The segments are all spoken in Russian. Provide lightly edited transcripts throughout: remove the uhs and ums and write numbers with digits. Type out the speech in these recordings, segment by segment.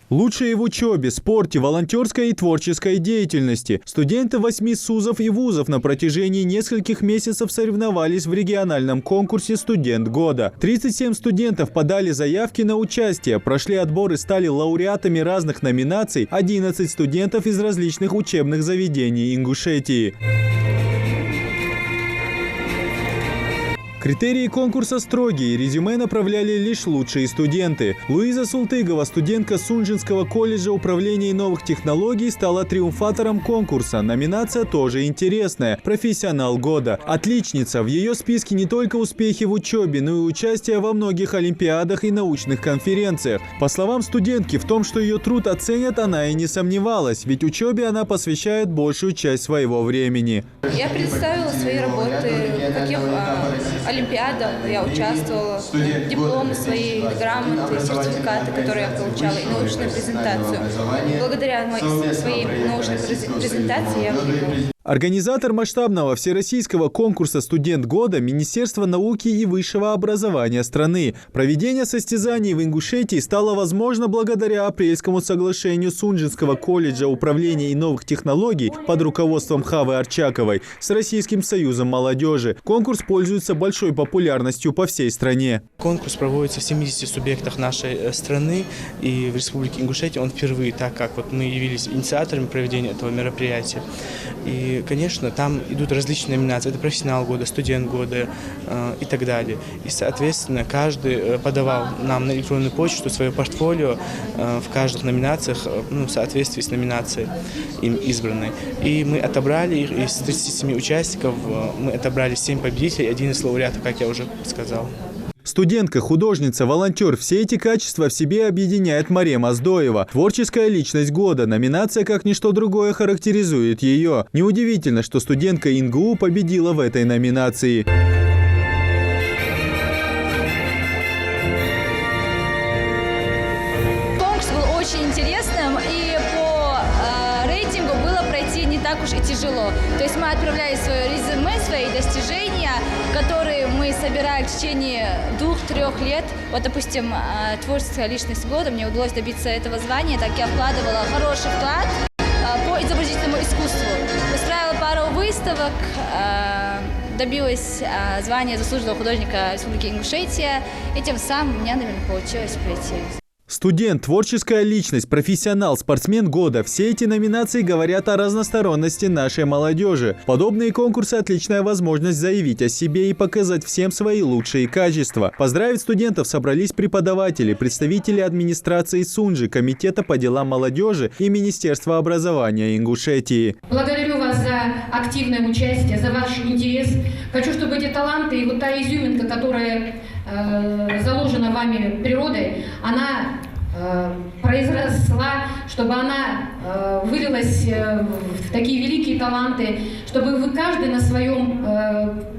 Лучшие в учебе, спорте, волонтерской и творческой деятельности. Студенты 8 СУЗов и вузов на протяжении нескольких месяцев соревновались в региональном конкурсе «Студент года». 37 студентов подали заявки на участие, прошли отбор и стали лауреатами разных номинаций 11 студентов из различных учебных заведений Ингушетии. Критерии конкурса строгие, резюме направляли лишь лучшие студенты. Луиза Султыгова, студентка Сунжинского колледжа управления и новых технологий, стала триумфатором конкурса. Номинация тоже интересная – «Профессионал года». Отличница. В ее списке не только успехи в учебе, но и участие во многих олимпиадах и научных конференциях. По словам студентки, в том, что ее труд оценят, она и не сомневалась, ведь учебе она посвящает большую часть своего времени. Я представила свои работы, в каких олимпиадах я участвовала, дипломы свои, грамоты, сертификаты, которые я получала, и научную презентацию. Благодаря своей научной презентации я выиграла. Организатор масштабного всероссийского конкурса «Студент года» – Министерство науки и высшего образования страны. Проведение состязаний в Ингушетии стало возможно благодаря апрельскому соглашению Сунжинского колледжа управления и новых технологий под руководством Хавы Арчаковой с Российским союзом молодежи. Конкурс пользуется большой популярностью по всей стране. Конкурс проводится в 70 субъектах нашей страны, и в Республике Ингушетия он впервые, так как мы явились инициаторами проведения этого мероприятия. И, конечно, там идут различные номинации. Это профессионал года, студент года и так далее. И, соответственно, каждый подавал нам на электронную почту свое портфолио в каждых номинациях, в соответствии с номинацией им избранной. И мы отобрали их из 37 участников, мы отобрали 7 победителей, 11 лауреатов, как я уже сказал. Студентка, художница, волонтер – все эти качества в себе объединяет Марема Аздоева. Творческая личность года. Номинация, как ничто другое, характеризует ее. Неудивительно, что студентка ИНГУ победила в этой номинации. Конкурс был очень интересным, и по рейтингу было пройти не так уж и тяжело. То есть мы отправляли свое резюме, свои достижения, которые мы собирали в течение 2-3 лет. Вот, допустим, творческая личность года, мне удалось добиться этого звания, так я вкладывала хороший вклад по изобразительному искусству. Устраивала пару выставок, добилась звания заслуженного художника Республики Ингушетия, и тем самым у меня, наверное, получилось пройти. Студент, творческая личность, профессионал, спортсмен года – все эти номинации говорят о разносторонности нашей молодежи. Подобные конкурсы – отличная возможность заявить о себе и показать всем свои лучшие качества. Поздравить студентов собрались преподаватели, представители администрации Сунжи, Комитета по делам молодежи и Министерства образования Ингушетии. Благодарю вас за активное участие, за ваш интерес. Хочу, чтобы эти таланты и вот та изюминка, которая заложена вами природой, она произросла, чтобы она вылилась в такие великие таланты, чтобы вы каждый на своем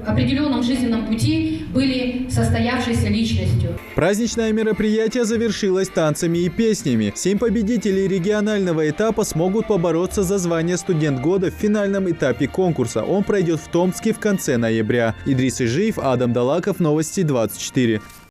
определенном жизненном пути были состоявшейся личностью. Праздничное мероприятие завершилось танцами и песнями. 7 победителей регионального этапа смогут побороться за звание «Студент года» в финальном этапе конкурса. Он пройдет в Томске в конце ноября. Идрис Ижиев, Адам Далаков, Новости 24.